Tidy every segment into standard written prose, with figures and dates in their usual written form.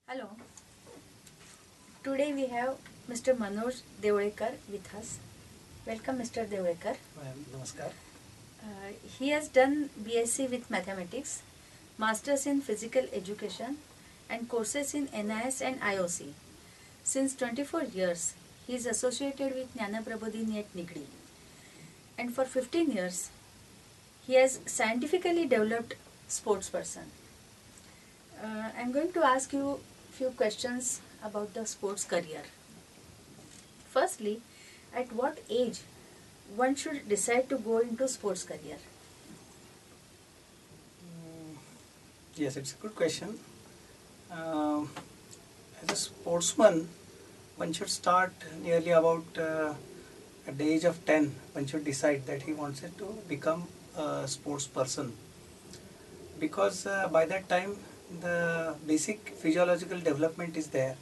Hello. Today we have Mr. Manoj Devulekar with us. Welcome, Mr. Devulekar. Namaskar. He has done BSc with Mathematics, Masters in Physical Education, and courses in NIS and IOC. Since 24 years, he is associated with Jnanaprabodhini at Nigdi. And for 15 years, he has scientifically developed sports person. I am going to ask you few questions about the sports career. Firstly, at what age one should decide to go into sports career? Yes, it's a good question. Um as a sportsman, one should start nearly about at the age of 10. One should decide that he wants it to become a sports person, because by that time the basic physiological development is there,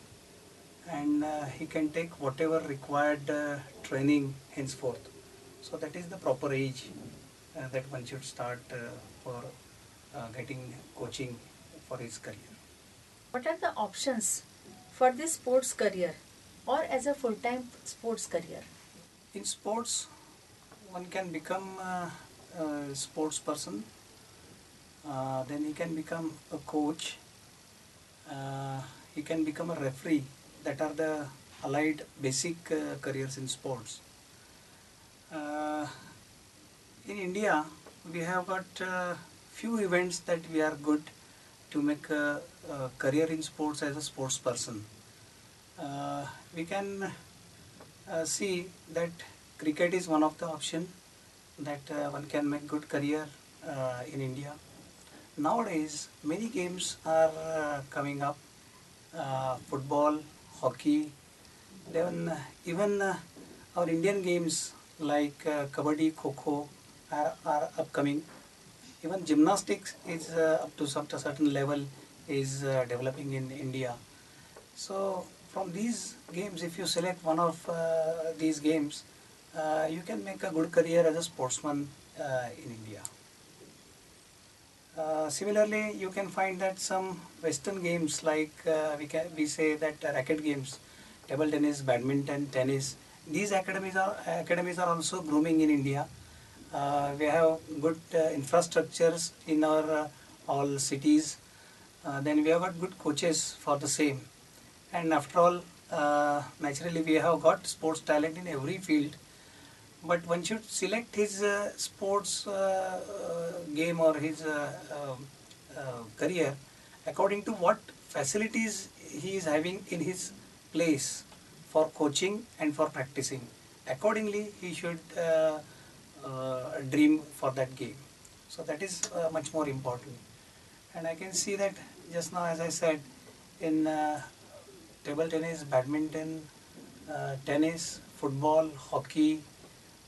and he can take whatever required training henceforth. So that is the proper age that one should start for getting coaching for his career. What are the options for this sports career or as a full-time sports career? In sports, one can become a sports person, then he can become a coach, he can become a referee. That are the allied basic careers in sports. Uh, in India, we have got few events that we are good to make a career in sports as a sports person. We can see that cricket is one of the option that one can make good career in India. Nowadays, many games are coming up: football, hockey, then even our Indian games like kabaddi, kho are upcoming. Even gymnastics is up to some certain level is developing in India. So from these games, if you select one of these games, you can make a good career as a sportsman in India. Similarly, you can find that some Western games like we say that racket games, table tennis, badminton, tennis. These academies are also grooming in India. We have good infrastructures in our all cities. Then we have got good coaches for the same. And after all, naturally we have got sports talent in every field. But one should select his sports game or his career according to what facilities he is having in his place for coaching and for practicing. Accordingly, he should dream for that game. So that is much more important. And I can see that just now, as I said, in table tennis, badminton, tennis, football, hockey,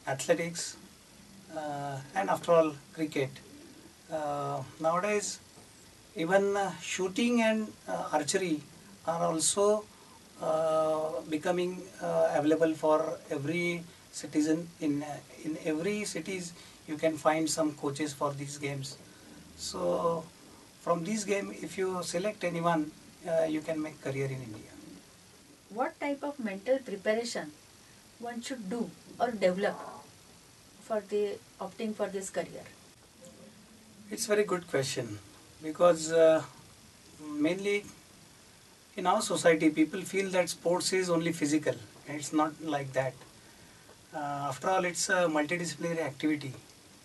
athletics, and after all, cricket. Nowadays, even shooting and archery are also becoming available for every citizen. In every cities, you can find some coaches for these games. So, from this game, if you select anyone, you can make career in India. What type of mental preparation one should do or develop for the opting for this career? It's a very good question, because mainly in our society, people feel that sports is only physical. It's not like that. After all, it's a multidisciplinary activity.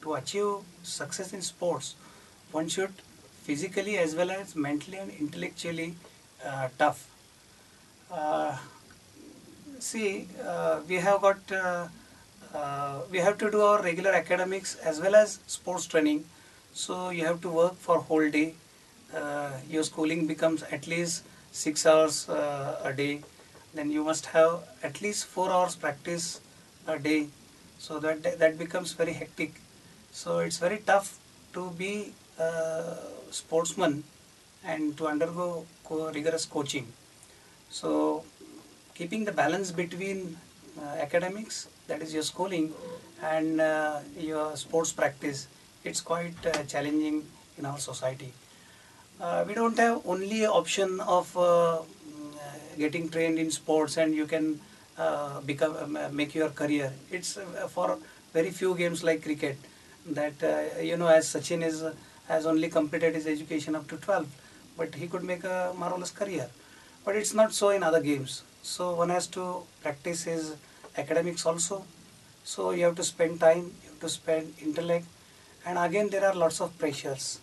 To achieve success in sports, one should physically as well as mentally and intellectually tough. Uh, See, we have to do our regular academics as well as sports training. So you have to work for whole day. Your schooling becomes at least 6 hours a day. Then you must have at least 4 hours practice a day. So that becomes very hectic. So it's very tough to be a sportsman and to undergo rigorous coaching. So keeping the balance between academics, that is your schooling, and your sports practice, it's quite challenging in our society. We don't have only option of getting trained in sports and you can make your career. It's for very few games like cricket that as Sachin is has only completed his education up to 12, but he could make a marvelous career. But it's not so in other games. So one has to practice his academics also. So you have to spend time, you have to spend intellect, and again there are lots of pressures.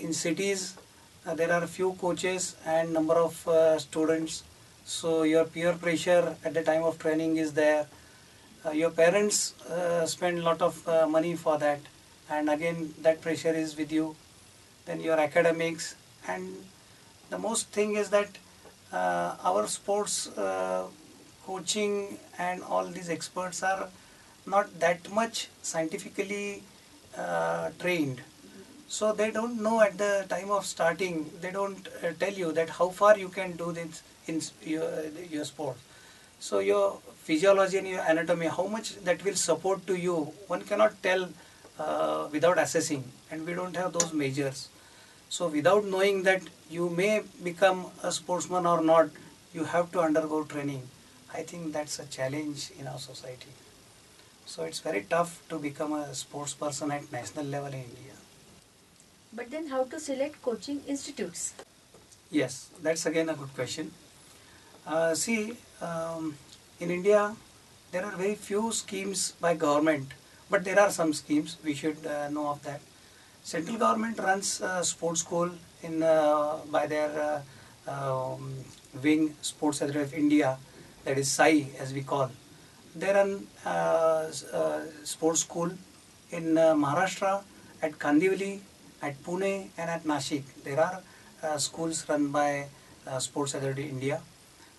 In cities, there are few coaches and number of students. So your peer pressure at the time of training is there. Your parents spend a lot of money for that, and again that pressure is with you. Then your academics, and the most thing is that our sports coaching and all these experts are not that much scientifically trained. So they don't know at the time of starting, they don't tell you that how far you can do this in your sport. So your physiology and your anatomy, how much that will support to you, one cannot tell without assessing, and we don't have those measures. So without knowing that you may become a sportsman or not, you have to undergo training. I think that's a challenge in our society. So it's very tough to become a sports person at national level in India. But then how to select coaching institutes? Yes, that's again a good question. See, in India, there are very few schemes by government, but there are some schemes. We should know of that. Central government runs a sports school in by their wing Sports Authority of India, that is SAI as we call. They run sports school in Maharashtra, at Kandivali, at Pune, and at Nashik. There are schools run by Sports Authority India,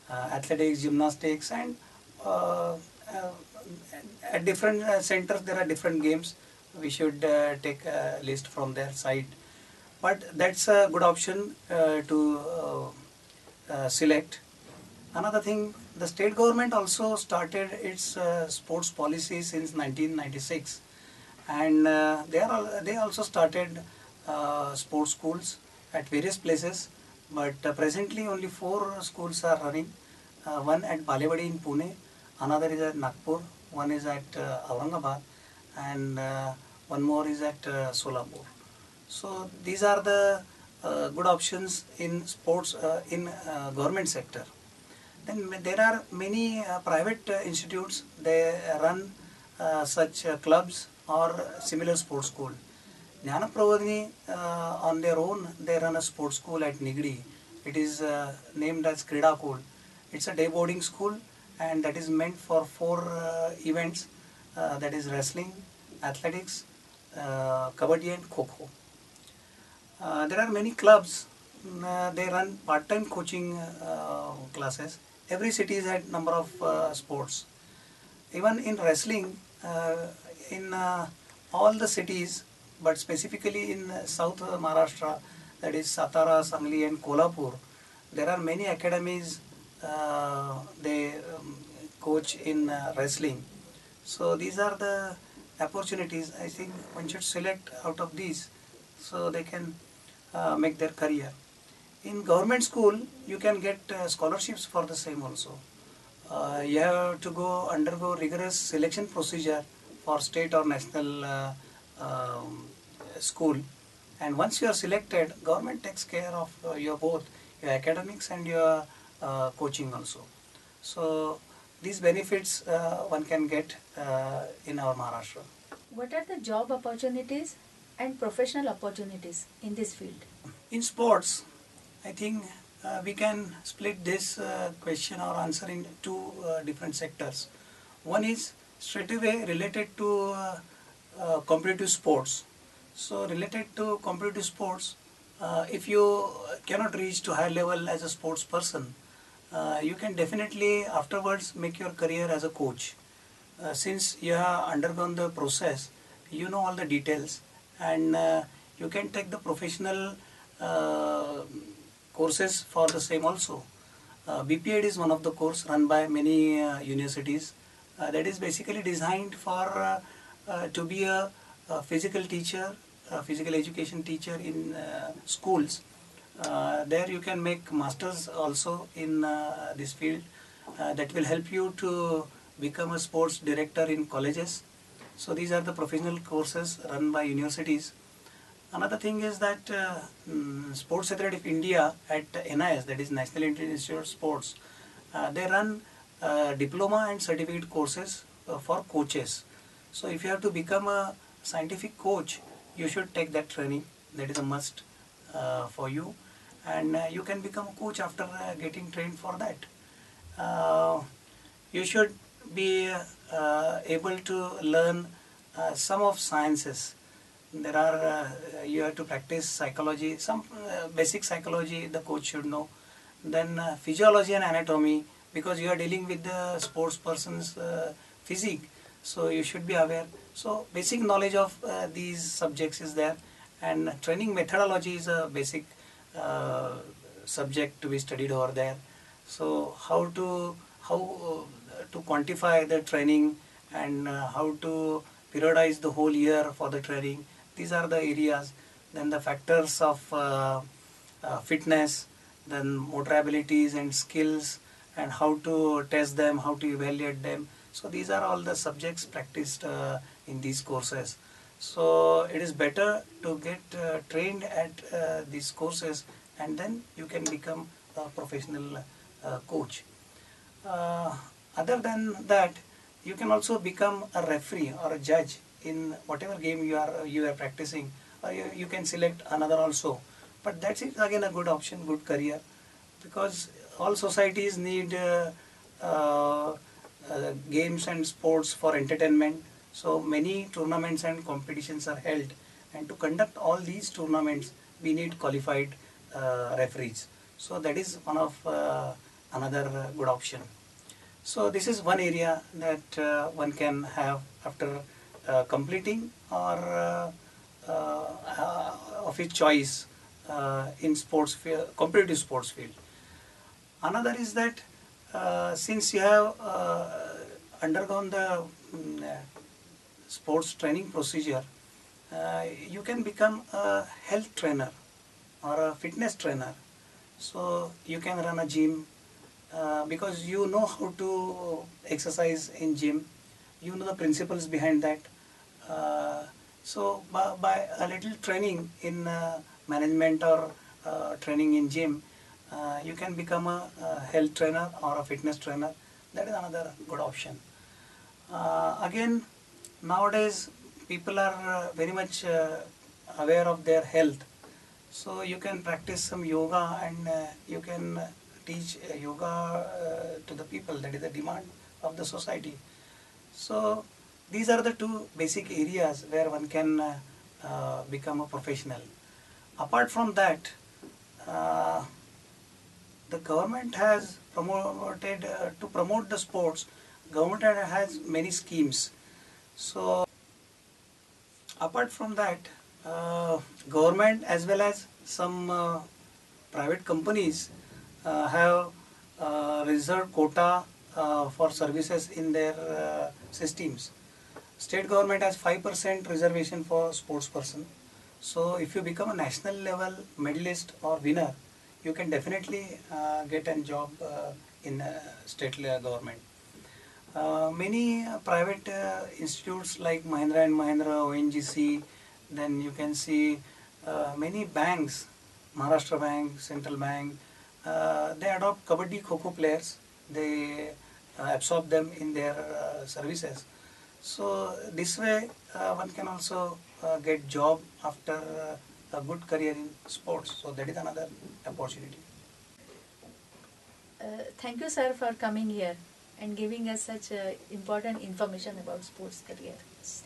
athletics, gymnastics, and uh, uh, at different centers there are different games. We should take a list from their side. But that's a good option to select. Another thing, the state government also started its sports policy since 1996, and they also started sports schools at various places. But presently, only four schools are running. One at Balewadi in Pune, another is at Nagpur, one is at Aurangabad, and one more is at Solapur. So these are the good options in sports in government sector. Then there are many private institutes. They run such clubs or similar sports school. Jnanaprabodhini on their own, they run a sports school at Nigdi. It is named as Kridakul. It's a day boarding school, and that is meant for four events, that is wrestling, athletics, kabaddi, and kho. There are many clubs. They run part-time coaching classes. Every city has number of sports. Even in wrestling, in all the cities, but specifically in South Maharashtra, that is Satara, Sangli, and Kolhapur, there are many academies. They coach in wrestling. So these are the opportunities. I think one should select out of these, so they can make their career. In government school, you can get scholarships for the same also. You have to undergo rigorous selection procedure for state or national school, and once you are selected, government takes care of your both your academics and your coaching also. So these benefits one can get in our Maharashtra. What are the job opportunities and professional opportunities in this field? In sports, I think we can split this question or answer in two different sectors. One is straight away related to competitive sports. So related to competitive sports, if you cannot reach to high level as a sports person, you can definitely afterwards make your career as a coach. Since you have undergone the process, you know all the details, and you can take the professional uh, courses for the same also. BPEd is one of the course run by many universities that is basically designed for to be a physical teacher, physical education teacher in schools. There you can make masters also in this field. That will help you to become a sports director in colleges. So these are the professional courses run by universities. Another thing is that Sports Authority of India at NIS, that is National Institute of Sports, they run diploma and certificate courses for coaches. So if you have to become a scientific coach, you should take that training. That is a must for you, and you can become a coach after getting trained for that. You should be able to learn some of sciences. There are You have to practice psychology, some basic psychology the coach should know. Then physiology and anatomy, because you are dealing with the sports person's physique, so you should be aware. So basic knowledge of these subjects is there, and training methodology is a basic subject to be studied over there. So how to quantify the training, and how to periodize the whole year for the training. These are the areas. Then the factors of fitness, then motor abilities and skills, and how to test them, how to evaluate them. So these are all the subjects practiced in these courses. So it is better to get trained at these courses, and then you can become a professional coach. Uh, Other than that, you can also become a referee or a judge in whatever game you are practicing, or you can select another also. But that's it, again a good option, good career, because all societies need games and sports for entertainment. So many tournaments and competitions are held, and to conduct all these tournaments, we need qualified referees. So that is one of another good option. So this is one area that one can have after completing or of his choice in sports field, competitive sports field. Another is that since you have undergone the sports training procedure, you can become a health trainer or a fitness trainer. So you can run a gym because you know how to exercise in gym, you know the principles behind that. By a little training in management or training in gym, you can become a health trainer or a fitness trainer. That is another good option. Again, nowadays people are very much aware of their health. So you can practice some yoga, and you can teach yoga to the people. That is the demand of the society. So these are the two basic areas where one can become a professional. Apart from that, uh, the government has promoted to promote the sports. Government has many schemes. So apart from that, government as well as some private companies have reserved quota for services in their systems. State government has 5% reservation for sports person. So if you become a national level medalist or winner, you can definitely get a job in state government. Many private institutes like Mahindra and Mahindra, ONGC, then you can see many banks, Maharashtra Bank, Central Bank, they adopt Kabaddi Kho players, they absorb them in their services. So this way one can also get job after a good career in sports. So that is another opportunity. Thank you, sir, for coming here and giving us such important information about sports career.